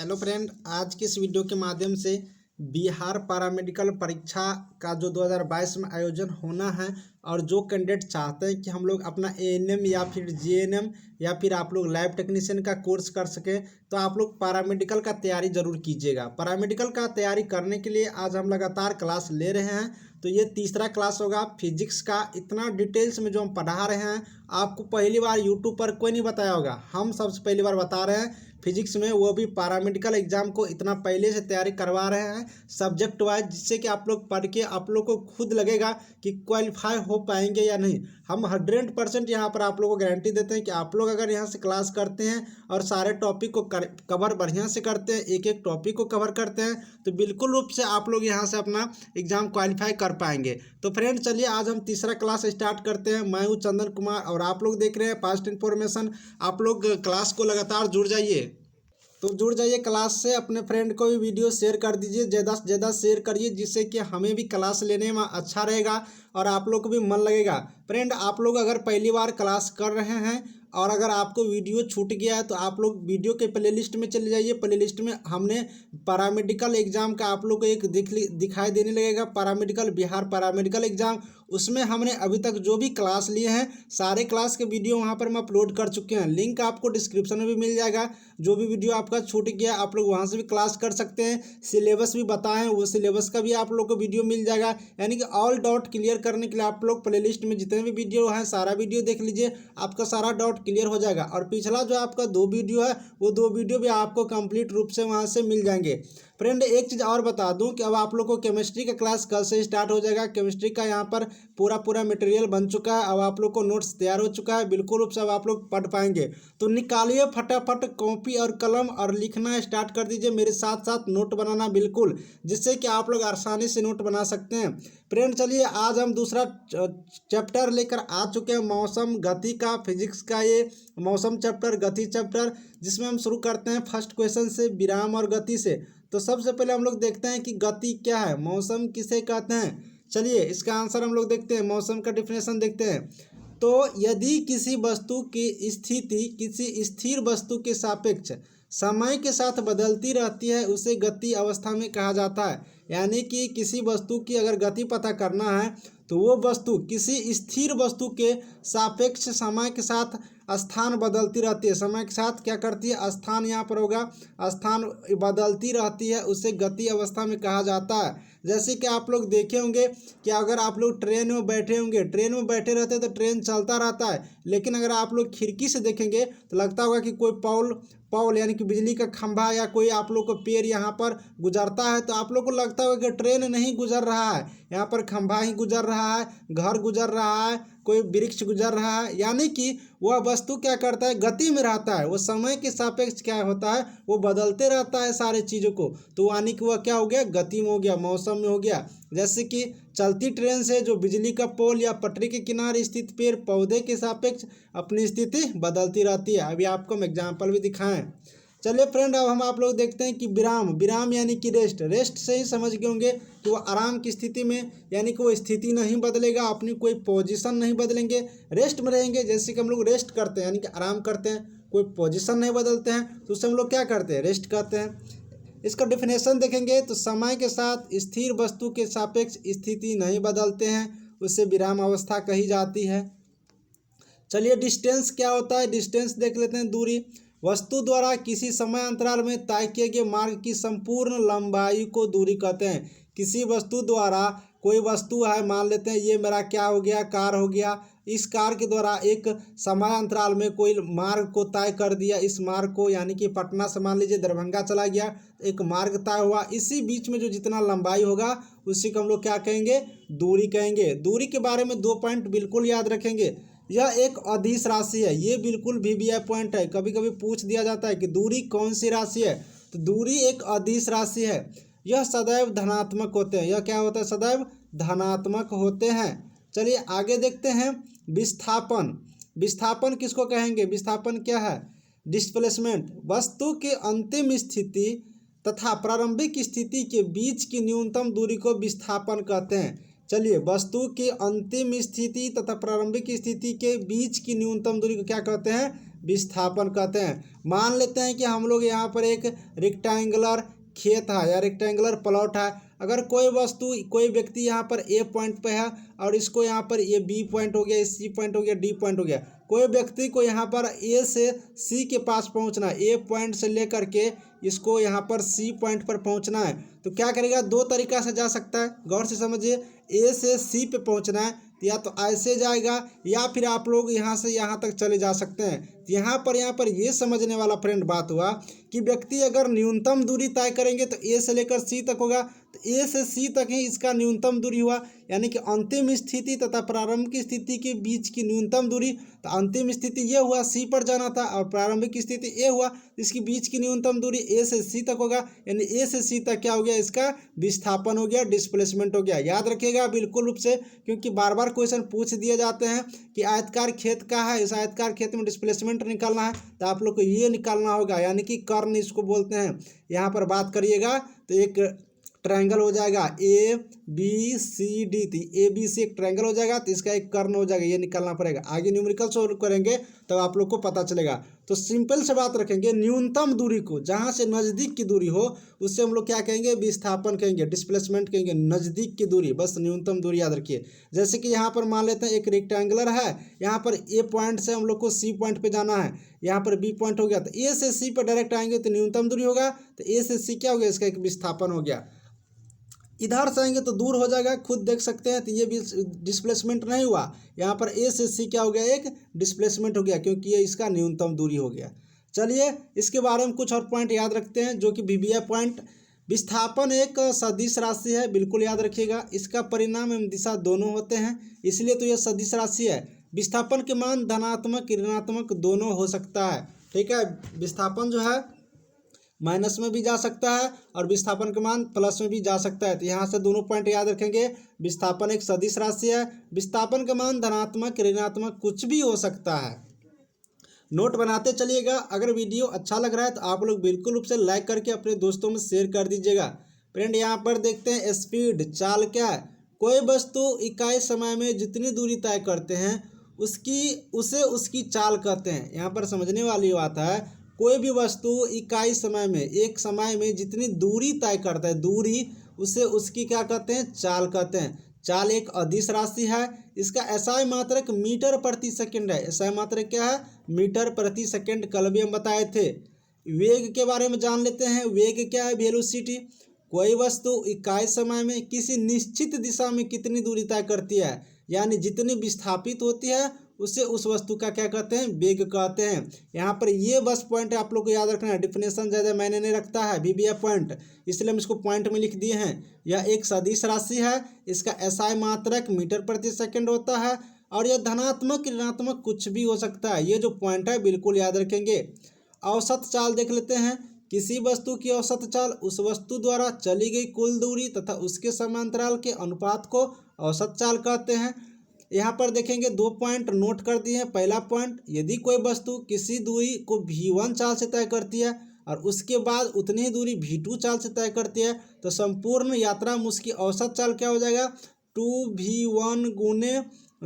Hello friend, आज के इस वीडियो के माध्यम से बिहार पैरामेडिकल परीक्षा का जो 2022 में आयोजन होना है और जो कैंडिडेट चाहते हैं कि हम लोग अपना एएनएम या फिर जीएनएम या फिर आप लोग लैब टेक्नीशियन का कोर्स कर सकें, तो आप लोग पैरामेडिकल का तैयारी ज़रूर कीजिएगा। पैरामेडिकल का तैयारी करने के लिए आज हम लगातार क्लास ले रहे हैं, तो ये तीसरा क्लास होगा फिजिक्स का। इतना डिटेल्स में जो हम पढ़ा रहे हैं आपको पहली बार यूट्यूब पर कोई नहीं बताया होगा, हम सबसे पहली बार बता रहे हैं फिजिक्स में, वो भी पैरामेडिकल एग्जाम को इतना पहले से तैयारी करवा रहे हैं सब्जेक्ट वाइज, जिससे कि आप लोग पढ़ के आप लोग को खुद लगेगा कि क्वालिफाई हो पाएंगे या नहीं। हम 100% यहाँ पर आप लोगों को गारंटी देते हैं कि आप लोग अगर यहाँ से क्लास करते हैं और सारे टॉपिक को कवर बढ़िया से करते हैं, एक एक टॉपिक को कवर करते हैं, तो बिल्कुल रूप से आप लोग यहाँ से अपना एग्जाम क्वालिफाई कर पाएंगे। तो फ्रेंड चलिए आज हम तीसरा क्लास स्टार्ट करते हैं। मैं हूँ चंदन कुमार और आप लोग देख रहे हैं पास्ट इन्फॉर्मेशन। आप लोग क्लास को लगातार जुड़ जाइए, तो जुड़ जाइए क्लास से। अपने फ्रेंड को भी वीडियो शेयर कर दीजिए, ज़्यादा से ज़्यादा शेयर करिए, जिससे कि हमें भी क्लास लेने में अच्छा रहेगा और आप लोग को भी मन लगेगा। फ्रेंड आप लोग अगर पहली बार क्लास कर रहे हैं और अगर आपको वीडियो छूट गया है तो आप लोग वीडियो के प्लेलिस्ट में चले जाइए। प्लेलिस्ट में हमने पैरामेडिकल एग्जाम का आप लोग को एक दिखाई देने लगेगा, पैरामेडिकल बिहार पैरामेडिकल एग्जाम। उसमें हमने अभी तक जो भी क्लास लिए हैं सारे क्लास के वीडियो वहाँ पर हम अपलोड कर चुके हैं। लिंक आपको डिस्क्रिप्शन में भी मिल जाएगा। जो भी वीडियो आपका छूट गया आप लोग वहाँ से भी क्लास कर सकते हैं। सिलेबस भी बताएं, वो सिलेबस का भी आप लोग को वीडियो मिल जाएगा। यानी कि ऑल डाउट क्लियर करने के लिए आप लोग प्लेलिस्ट में जितने भी वीडियो हैं सारा वीडियो देख लीजिए, आपका सारा डाउट क्लियर हो जाएगा। और पिछला जो आपका 2 वीडियो है वो 2 वीडियो भी आपको कंप्लीट रूप से वहाँ से मिल जाएंगे। फ्रेंड एक चीज़ और बता दूं कि अब आप लोग को केमिस्ट्री का क्लास कल से स्टार्ट हो जाएगा। केमिस्ट्री का यहाँ पर पूरा मटेरियल बन चुका है, अब आप लोग को नोट्स तैयार हो चुका है, बिल्कुल रूप से अब आप लोग पढ़ पाएंगे। तो निकालिए फटाफट कॉपी और कलम और लिखना स्टार्ट कर दीजिए, मेरे साथ साथ नोट बनाना बिल्कुल, जिससे कि आप लोग आसानी से नोट बना सकते हैं। फ्रेंड चलिए आज हम दूसरा चैप्टर लेकर आ चुके हैं, मौसम गति का, फिजिक्स का ये मौसम चैप्टर, गति चैप्टर, जिसमें हम शुरू करते हैं फर्स्ट क्वेश्चन से, विराम और गति से। तो सबसे पहले हम लोग देखते हैं कि गति क्या है, मौसम किसे कहते हैं। चलिए इसका आंसर हम लोग देखते हैं, मौसम का डिफिनेशन देखते हैं। तो यदि किसी वस्तु की स्थिति किसी स्थिर वस्तु के सापेक्ष समय के साथ बदलती रहती है उसे गति अवस्था में कहा जाता है। यानी कि किसी वस्तु की अगर गति पता करना है तो वो वस्तु किसी स्थिर वस्तु के सापेक्ष समय के साथ स्थान बदलती रहती है। समय के साथ क्या करती है, स्थान यहाँ पर होगा, स्थान बदलती रहती है, उसे गति अवस्था में कहा जाता है। जैसे कि आप लोग देखे होंगे कि अगर आप लोग ट्रेन में बैठे होंगे, ट्रेन में बैठे रहते हैं तो ट्रेन चलता रहता है, लेकिन अगर आप लोग खिड़की से देखेंगे तो लगता होगा कि कोई पॉल यानी कि बिजली का खंभा या कोई आप लोग को पेड़ यहाँ पर गुजरता है, तो आप लोग को लगता होगा कि ट्रेन नहीं गुजर रहा है, यहाँ पर खंभा ही गुजर रहा है, घर गुजर रहा है, कोई वृक्ष गुजर रहा है। यानी कि वह वस्तु क्या करता है, गति में रहता है, वो समय के सापेक्ष क्या होता है, वो बदलते रहता है सारे चीज़ों को। तो यानी कि वह क्या हो गया, गति में हो गया, मौसम में हो गया। जैसे कि चलती ट्रेन से जो बिजली का पोल या पटरी के किनारे स्थित पेड़ पौधे के सापेक्ष अपनी स्थिति बदलती रहती है। अभी आपको हम एग्जाम्पल भी दिखाएं। चलिए फ्रेंड अब हम आप लोग देखते हैं कि विराम यानी कि रेस्ट से ही समझ गए होंगे कि वो आराम की स्थिति में, यानी कि वो स्थिति नहीं बदलेगा, अपनी कोई पोजीशन नहीं बदलेंगे, रेस्ट में रहेंगे। जैसे कि हम लोग रेस्ट करते हैं यानी कि आराम करते हैं, कोई पोजीशन नहीं बदलते हैं, तो उससे हम लोग क्या करते हैं, रेस्ट करते हैं। इसका डिफिनेशन देखेंगे तो समय के साथ स्थिर वस्तु के सापेक्ष स्थिति नहीं बदलते हैं, उससे विराम अवस्था कही जाती है। चलिए डिस्टेंस क्या होता है, डिस्टेंस देख लेते हैं। दूरी, वस्तु द्वारा किसी समय अंतराल में तय किए गए मार्ग की संपूर्ण लंबाई को दूरी कहते हैं। किसी वस्तु द्वारा, कोई वस्तु है, मान लेते हैं ये मेरा क्या हो गया, कार हो गया, इस कार के द्वारा एक समय अंतराल में कोई मार्ग को तय कर दिया, इस मार्ग को यानी कि पटना से मान लीजिए दरभंगा चला गया, एक मार्ग तय हुआ, इसी बीच में जो जितना लंबाई होगा उसी को हम लोग क्या कहेंगे, दूरी कहेंगे। दूरी के बारे में 2 पॉइंट बिल्कुल याद रखेंगे। यह एक अदिश राशि है, ये बिल्कुल वीवीआई पॉइंट है, कभी कभी पूछ दिया जाता है कि दूरी कौन सी राशि है, तो दूरी एक अदिश राशि है। यह सदैव धनात्मक होते हैं, यह क्या होता है, सदैव धनात्मक होते हैं। चलिए आगे देखते हैं विस्थापन। विस्थापन किसको कहेंगे, विस्थापन क्या है, डिस्प्लेसमेंट, वस्तु के अंतिम स्थिति तथा प्रारंभिक स्थिति के बीच की न्यूनतम दूरी को विस्थापन कहते हैं। चलिए वस्तु की अंतिम स्थिति तथा प्रारंभिक स्थिति के बीच की न्यूनतम दूरी को क्या कहते हैं, विस्थापन कहते हैं। मान लेते हैं कि हम लोग यहाँ पर एक रेक्टेंगुलर खेत है या रेक्टेंगुलर प्लॉट है। अगर कोई वस्तु कोई व्यक्ति यहाँ पर ए पॉइंट पे है और इसको यहाँ पर ये बी पॉइंट हो गया, ये सी पॉइंट हो गया, डी पॉइंट हो गया। कोई व्यक्ति को यहाँ पर ए से सी के पास पहुँचना है, ए पॉइंट से लेकर के इसको यहाँ पर सी पॉइंट पर पहुँचना है। तो क्या करेगा, दो तरीका से जा सकता है, गौर से समझिए। ए से सी पे पहुँचना है तो या तो ऐसे जाएगा या फिर आप लोग यहाँ से यहाँ तक चले जा सकते हैं। तो यहाँ पर ये समझने वाला फ्रेंड बात हुआ कि व्यक्ति अगर न्यूनतम दूरी तय करेंगे तो ए से लेकर सी तक होगा, तो ए से सी तक ही इसका न्यूनतम दूरी हुआ, यानी कि अंतिम स्थिति तथा प्रारंभिक स्थिति के बीच की न्यूनतम दूरी। तो अंतिम स्थिति ये हुआ, सी पर जाना था, और प्रारंभिक स्थिति ए हुआ, इसके बीच की न्यूनतम दूरी ए से सी तक होगा, यानी ए से सी तक क्या हो गया, इसका विस्थापन हो गया, डिस्प्लेसमेंट हो गया। याद रखिएगा बिल्कुल रूप से, क्योंकि बार बार क्वेश्चन पूछ दिए जाते हैं कि आयतकार खेत का है, इस आयतकार खेत में डिस्प्लेसमेंट निकालना है, तो आप लोग को ये निकालना होगा, यानी कि कर्ण इसको बोलते हैं। यहाँ पर बात करिएगा तो एक ट्रायंगल हो जाएगा A B C D, A B C एक ट्रायंगल हो जाएगा, तो इसका एक कर्ण हो जाएगा, ये निकालना पड़ेगा। आगे न्यूमेरिकल सॉल्व करेंगे तो आप लोग को पता चलेगा। तो सिंपल से बात रखेंगे, न्यूनतम दूरी को जहाँ से नज़दीक की दूरी हो उससे हम लोग क्या कहेंगे, विस्थापन कहेंगे, डिस्प्लेसमेंट कहेंगे। नज़दीक की दूरी, बस न्यूनतम दूरी याद रखिए। जैसे कि यहाँ पर मान लेते हैं एक रेक्टेंगुलर है, यहाँ पर ए पॉइंट से हम लोग को सी पॉइंट पे जाना है, यहाँ पर बी पॉइंट हो गया, तो ए से सी पर डायरेक्ट आएंगे तो न्यूनतम दूरी होगा, तो ए से सी क्या हो गया, इसका एक विस्थापन हो गया। इधर से आएंगे तो दूर हो जाएगा, खुद देख सकते हैं, तो ये भी डिस्प्लेसमेंट नहीं हुआ। यहाँ पर ए से सी क्या हो गया, एक डिस्प्लेसमेंट हो गया, क्योंकि ये इसका न्यूनतम दूरी हो गया। चलिए इसके बारे में कुछ और पॉइंट याद रखते हैं, जो कि वीवीआई पॉइंट। विस्थापन एक सदिश राशि है, बिल्कुल याद रखिएगा। इसका परिणाम एवं दिशा दोनों होते हैं, इसलिए तो यह सदिश राशि है। विस्थापन के मान धनात्मक ऋणात्मक दोनों हो सकता है, ठीक है। विस्थापन जो है माइनस में भी जा सकता है और विस्थापन के मान प्लस में भी जा सकता है। तो यहाँ से दोनों पॉइंट याद रखेंगे। विस्थापन एक सदिश राशि है, विस्थापन का मान धनात्मक ऋणात्मक कुछ भी हो सकता है। नोट बनाते चलिएगा। अगर वीडियो अच्छा लग रहा है तो आप लोग बिल्कुल रूप से लाइक करके अपने दोस्तों में शेयर कर दीजिएगा। फ्रेंड यहाँ पर देखते हैं स्पीड, चाल क्या है। कोई वस्तु इकाई समय में जितनी दूरी तय करते हैं उसकी चाल कहते हैं। यहाँ पर समझने वाली बात है, कोई भी वस्तु इकाई समय में, एक समय में जितनी दूरी तय करता है, दूरी उसे उसकी क्या कहते हैं, चाल कहते हैं। चाल एक अदिश राशि है, इसका एसआई मात्रक मीटर प्रति सेकंड है। एसआई मात्रक क्या है, मीटर प्रति सेकंड। कल भी हम बताए थे। वेग के बारे में जान लेते हैं। वेग क्या है, वेलोसिटी। कोई वस्तु इकाई समय में किसी निश्चित दिशा में कितनी दूरी तय करती है, यानी जितनी विस्थापित होती है उससे उस वस्तु का क्या कहते हैं, वेग कहते हैं। यहाँ पर ये बस पॉइंट आप लोग को याद रखना है। डिफिनेशन ज़्यादा मैंने नहीं रखता है, वीवीआई पॉइंट, इसलिए हम इसको पॉइंट में लिख दिए हैं। यह एक सदिश राशि है, इसका एसआई मात्रक मीटर प्रति सेकंड होता है, और यह धनात्मक ऋणात्मक कुछ भी हो सकता है। ये जो पॉइंट है बिल्कुल याद रखेंगे। औसत चाल देख लेते हैं। किसी वस्तु की औसत चाल उस वस्तु द्वारा चली गई कुल दूरी तथा उसके समांतराल के अनुपात को औसत चाल कहते हैं। यहाँ पर देखेंगे दो पॉइंट नोट कर दिए हैं। पहला पॉइंट, यदि कोई वस्तु किसी दूरी को v1 चाल से तय करती है और उसके बाद उतनी ही दूरी v2 चाल से तय करती है, तो संपूर्ण यात्रा में उसकी औसत चाल क्या हो जाएगा, 2v1 गुने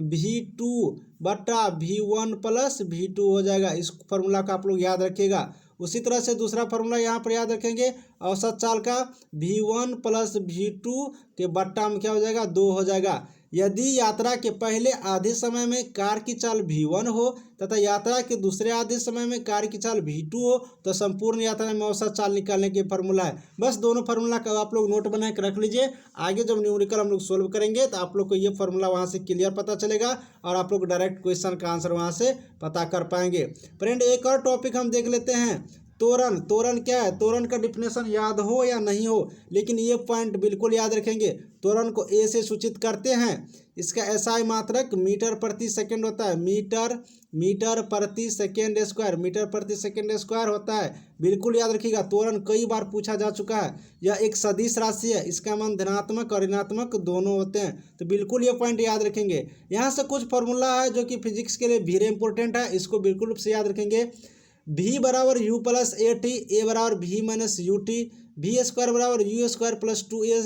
v2 बटा v1 प्लस v2 हो जाएगा। इस फॉर्मूला का आप लोग याद रखिएगा। उसी तरह से दूसरा फॉर्मूला यहाँ पर याद रखेंगे, औसत चाल का v1 प्लस v2 के बट्टा में क्या हो जाएगा, 2 हो जाएगा। यदि यात्रा के पहले आधे समय में कार की चाल v1 हो तथा यात्रा के दूसरे आधे समय में कार की चाल v2 हो, तो संपूर्ण यात्रा में औसत चाल निकालने की फॉर्मूला है। बस दोनों फार्मूला का आप लोग नोट बना के रख लीजिए। आगे जब न्यूमेरिकल हम लोग सोल्व करेंगे तो आप लोग को ये फार्मूला वहाँ से क्लियर पता चलेगा और आप लोग डायरेक्ट क्वेश्चन का आंसर वहाँ से पता कर पाएंगे। फ्रेंड एक और टॉपिक हम देख लेते हैं, त्वरण। त्वरण क्या है, त्वरण का डिफिनेशन याद हो या नहीं हो, लेकिन ये पॉइंट बिल्कुल याद रखेंगे। त्वरण को ए से सूचित करते हैं। इसका एसआई मात्रक मीटर प्रति सेकंड होता है। मीटर प्रति सेकंड स्क्वायर, मीटर प्रति सेकंड स्क्वायर होता है। बिल्कुल याद रखिएगा। त्वरण कई बार पूछा जा चुका है। यह एक सदिश राशि है, इसका मान धनात्मक और ऋणात्मक दोनों होते हैं, तो बिल्कुल ये पॉइंट याद रखेंगे। यहाँ से कुछ फॉर्मूला है जो कि फिजिक्स के लिए वेरी इंपॉर्टेंट है, इसको बिल्कुल रूप से याद रखेंगे। v बराबर u plus a t, a बराबर v minus u t, v square बराबर u square plus 2a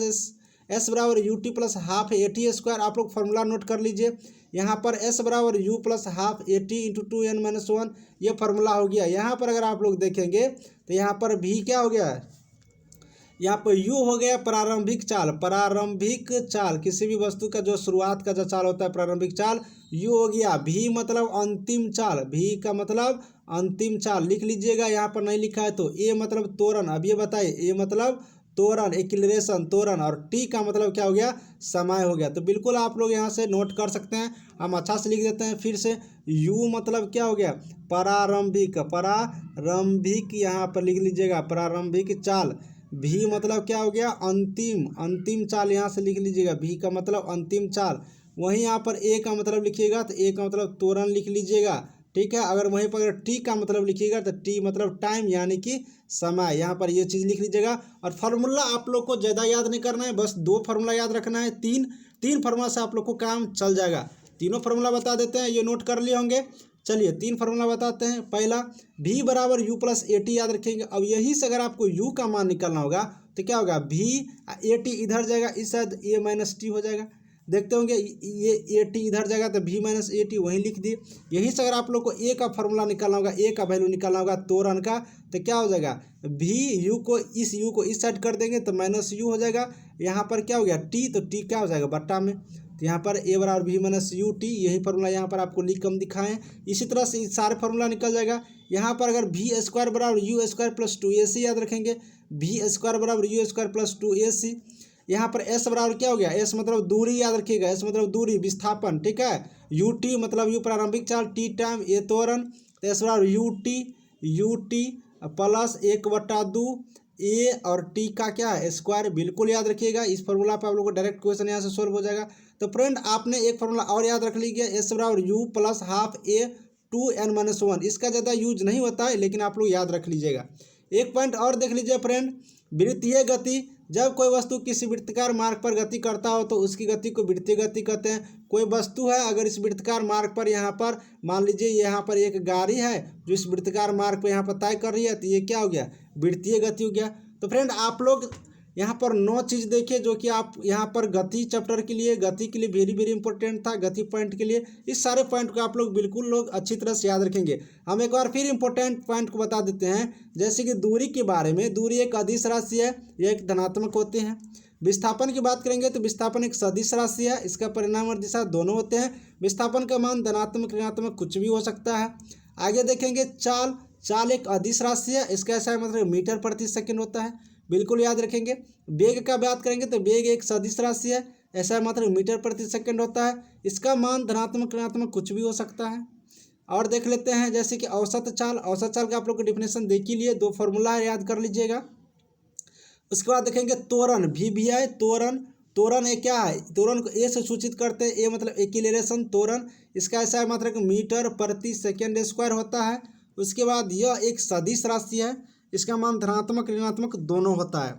s बराबर u t plus half a t square. आप लोग फार्मूला नोट कर लीजिए। यहाँ पर एस बराबर u plus half a T into 2n-1 ये फार्मूला हो गया। यहाँ पर अगर आप लोग देखेंगे तो यहाँ पर भी क्या हो गया, यहाँ पर u हो गया प्रारंभिक चाल। प्रारंभिक चाल किसी भी वस्तु का जो शुरुआत का जो चाल होता है प्रारंभिक चाल, u हो गया। v मतलब अंतिम चाल, v का मतलब अंतिम चाल लिख लीजिएगा। यहाँ पर नहीं लिखा है तो a मतलब त्वरण। अब ये बताइए a मतलब त्वरण, एक्सीलरेशन त्वरण, और t का मतलब क्या हो गया, समय हो गया। तो बिल्कुल आप लोग यहाँ से नोट कर सकते हैं। हम अच्छा से लिख देते हैं फिर से। u मतलब क्या हो गया, प्रारंभिक, प्रारंभिक यहाँ पर लिख लीजिएगा प्रारंभिक चाल। भी मतलब क्या हो गया, अंतिम, अंतिम चाल यहाँ से लिख लीजिएगा। भी का मतलब अंतिम चाल। वहीं यहाँ पर ए का मतलब लिखिएगा तो ए का मतलब त्वरण लिख लीजिएगा, ठीक है। अगर वहीं पर अगर टी का मतलब लिखिएगा तो टी मतलब टाइम यानी कि समय, यहाँ पर ये चीज़ लिख लीजिएगा। और फार्मूला आप लोग को ज़्यादा याद नहीं करना है, बस 2 फार्मूला याद रखना है। तीन फार्मूला से आप लोग को काम चल जाएगा। तीनों फार्मूला बता देते हैं, ये नोट कर लिए होंगे। चलिए 3 फार्मूला बताते हैं। पहला v बराबर u प्लस ए टी याद रखेंगे। अब यहीं से अगर आपको u का मान निकालना होगा तो क्या होगा, v ए टी इधर जाएगा, इस साइड a माइनस टी हो जाएगा। देखते होंगे ये ए टी इधर जाएगा तो v माइनस ए टी वहीं लिख दिए। यहीं से अगर आप लोग को a का फार्मूला निकालना होगा, a का वैल्यू निकालना होगा त्वरण का, तो क्या हो जाएगा, v u को इस साइड कर देंगे तो माइनस u हो जाएगा। यहाँ पर क्या हो गया t, तो t क्या हो जाएगा बट्टा में, तो यहाँ पर a बराबर v माइनस यू टी, यही फार्मूला यहाँ पर आपको लिख कम दिखाएं। इसी तरह से सारे फार्मूला निकल जाएगा। यहाँ पर अगर v स्क्वायर बराबर यू स्क्वायर प्लस 2ac याद रखेंगे, v स्क्वायर बराबर यू स्क्वायर प्लस 2ac। यहाँ पर s बराबर क्या हो गया, s मतलब दूरी याद रखिएगा, s मतलब दूरी, विस्थापन, ठीक है। यू टी मतलब यू प्रारंभिक चाल, टी टाइम, ए त्वरण, तो s बराबर यू टी प्लस 1/2 ए और टी का क्या है स्क्वायर, बिल्कुल याद रखिएगा। इस फार्मूला पर आप लोग को डायरेक्ट क्वेश्चन यहाँ से सोल्व हो जाएगा। तो फ्रेंड आपने एक फार्मूला और याद रख लीजिए, एस बराबर यू प्लस हाफ ए 2n-1। इसका ज़्यादा यूज नहीं होता है लेकिन आप लोग याद रख लीजिएगा। एक पॉइंट और देख लीजिए फ्रेंड, वृत्तीय गति। जब कोई वस्तु किसी वृत्ताकार मार्ग पर गति करता हो तो उसकी गति को वृत्तीय गति कहते हैं। कोई वस्तु है अगर इस वृत्ताकार मार्ग पर यहाँ पर मान लीजिए यहाँ पर एक गाड़ी है जो इस वृत्ताकार मार्ग पर यहाँ पर तय कर रही है, तो ये क्या हो गया, वृत्तीय गति हो गया। तो फ्रेंड आप लोग यहाँ पर 9 चीज़ देखिए जो कि आप यहाँ पर गति चैप्टर के लिए, गति के लिए वेरी वेरी इंपॉर्टेंट था, गति पॉइंट के लिए। इस सारे पॉइंट को आप लोग बिल्कुल लोग अच्छी तरह से याद रखेंगे। हम एक बार फिर इंपॉर्टेंट पॉइंट को बता देते हैं, जैसे कि दूरी के बारे में। दूरी एक अदिश राशि है, यह एक धनात्मक होते हैं। विस्थापन की बात करेंगे तो विस्थापन एक सदिश राशि है, इसका परिणाम और दिशा दोनों होते हैं। विस्थापन का मान धनात्मक ऋणात्मक कुछ भी हो सकता है। आगे देखेंगे चाल। चाल एक अदिश राशि है, इसका ऐसा मतलब मीटर प्रति सेकंड होता है, बिल्कुल याद रखेंगे। वेग का बात करेंगे तो वेग एक सदिश राशि है, ऐसा मात्र मीटर प्रति सेकंड होता है। इसका मान धनात्मक ऋणात्मक कुछ भी हो सकता है। और देख लेते हैं जैसे कि औसत चाल। औसत चाल का आप लोग को डिफिनेशन देख ही लिए, 2 फार्मूला है, याद कर लीजिएगा। उसके बाद देखेंगे त्वरण, भी है त्वरण। त्वरण ये क्या है, त्वरण को ए से सूचित करते हैं, ए मतलब एक्सीलरेशन त्वरण। इसका ऐसा मात्र मीटर प्रति सेकेंड स्क्वायर होता है। उसके बाद यह एक सदिश राशि है, इसका मान धनात्मक ऋणात्मक दोनों होता है।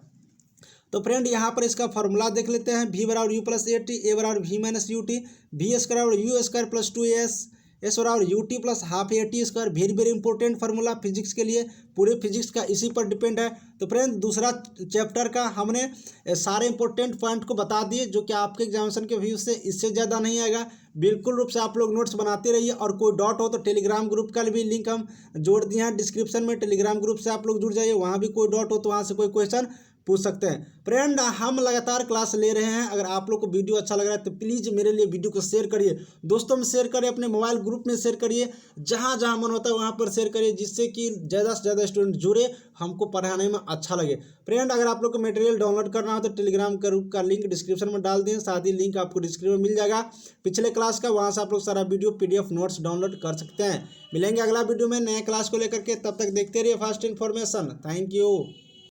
तो फ्रेंड यहाँ पर इसका फॉर्मूला देख लेते हैं, v बराबर u plus a t, a बराबर v minus u t, v square बराबर u square plus 2s, s बराबर u t plus half a t square. Very very important formula physics के लिए, पूरे फिजिक्स का इसी पर डिपेंड है। तो फ्रेंड दूसरा चैप्टर का हमने सारे इंपॉर्टेंट पॉइंट को बता दिए जो कि आपके एग्जामिनेशन के व्यू से इससे ज़्यादा नहीं आएगा। बिल्कुल रूप से आप लोग नोट्स बनाते रहिए। और कोई डाउट हो तो टेलीग्राम ग्रुप का भी लिंक हम जोड़ दिए हैं डिस्क्रिप्शन में, टेलीग्राम ग्रुप से आप लोग जुड़ जाइए, वहाँ भी कोई डाउट हो तो वहाँ से कोई क्वेश्चन पूछ सकते हैं। फ्रेंड हम लगातार क्लास ले रहे हैं, अगर आप लोग को वीडियो अच्छा लग रहा है तो प्लीज़ मेरे लिए वीडियो को शेयर करिए, दोस्तों में शेयर करिए, अपने मोबाइल ग्रुप में शेयर करिए, जहाँ जहाँ मन होता है वहाँ पर शेयर करिए, जिससे कि ज़्यादा से ज़्यादा स्टूडेंट जुड़े, हमको पढ़ाने में अच्छा लगे। फ्रेंड अगर आप लोग को मटेरियल डाउनलोड करना हो तो टेलीग्राम ग्रुप का लिंक डिस्क्रिप्शन में डाल दें, साथ ही लिंक आपको डिस्क्रिप्शन में मिल जाएगा पिछले क्लास का, वहाँ से आप लोग सारा वीडियो PDF नोट्स डाउनलोड कर सकते हैं। मिलेंगे अगला वीडियो में नए क्लास को लेकर के, तब तक देखते रहिए फास्ट इन्फॉर्मेशन। Thank you.